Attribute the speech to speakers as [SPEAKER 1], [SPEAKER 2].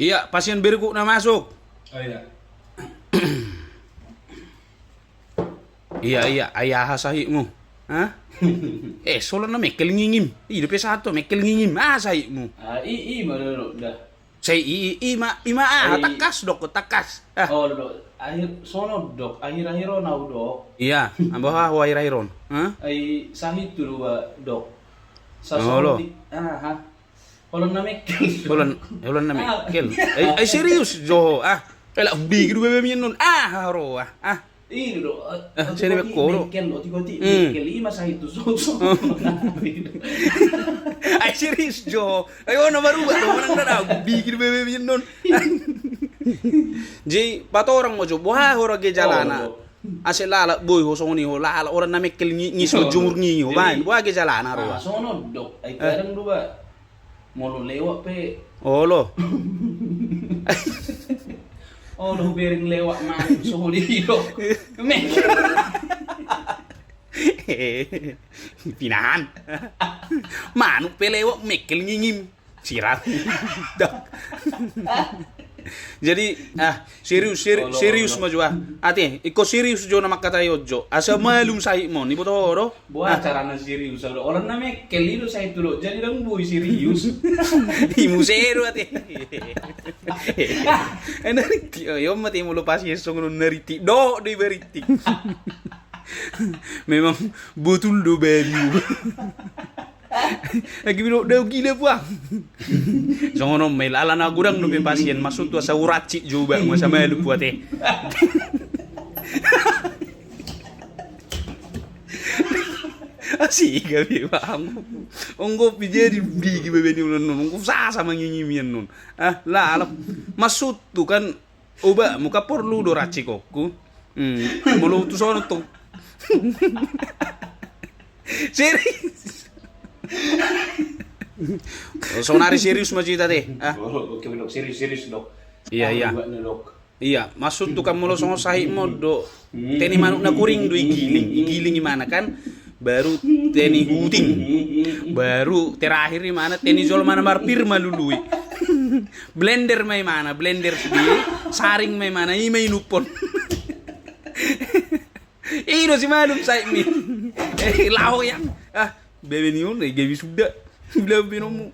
[SPEAKER 1] Iya, pasien berku na masuk.
[SPEAKER 2] Oh iya.
[SPEAKER 1] Iya, ayah sahi mo. Hah? Solo na mekel ngingim. Hidup satu mekel ngingim. Sahi mo.
[SPEAKER 2] Mana dah.
[SPEAKER 1] Say ima takas dok takas.
[SPEAKER 2] Oh dok. Akhir-akhir na dok.
[SPEAKER 1] Iya, ambaha wairairon. Hah?
[SPEAKER 2] Ay sahit dulu dok.
[SPEAKER 1] Olo.
[SPEAKER 2] Kalau na mekel.
[SPEAKER 1] Holon na mekel. Ay serius jo. Ela big du bebe nun. Haro.
[SPEAKER 2] Ini dok.
[SPEAKER 1] Sini bekoro.
[SPEAKER 2] Mekel oti mekel ima sahit tu so.
[SPEAKER 1] Ay serius jo. Ayo na maruba do manang na big du bebe nun. Ji pato orang mo jo buha horo ge jalana. Ase lala boy ho songoni ho lala orang na mekel ngiso jumur ngiyo ban buha ge jalana ro.
[SPEAKER 2] Sono dok. Ay kadang dua. Mau lewat pe.
[SPEAKER 1] Olo.
[SPEAKER 2] Oh, lu bering lewat mana so di dok. Mekel.
[SPEAKER 1] Pinahan. Manuk pe lewat mekel ngingim. Sirat. Jadi serius mo jo ate iko serius jo na makatayo jo asa malum sahi mo ni botoro
[SPEAKER 2] Buat cara na serius orang na mekel itu saya dulu jadi dong boy serius.
[SPEAKER 1] Musero ate nariti yo mati mo lupas yeso ngono nariti do di beriti memang betul do baru lagi bino daw gila buang. So ngono may ala na gurang no pasien masuk tu sa uraci juga mo sa melu buat Asik gabi bang. Onggo pijeri bigi bebe ni nun. Onggo sa mangingimian nun. La ala masuk tu kan oba muka perlu do raci kokku. Mulu tu sono tu. Serius. Sonari serius mo cita teh.
[SPEAKER 2] Oke dok serius dok.
[SPEAKER 1] Iya. Iya, masuk tuh kamu lo songo sahi mo do. Teni manuk na kuring do igiling gimana kan? Baru teni huting. Baru terakhir di mana teni jol mana marpir malului. Blender mai mana? Blender sendiri. Saring mai mana? Ini mai nupon. Ino si malum sai mi. Lao yang. Bebe ni on, gabi sudah. Bila binomu.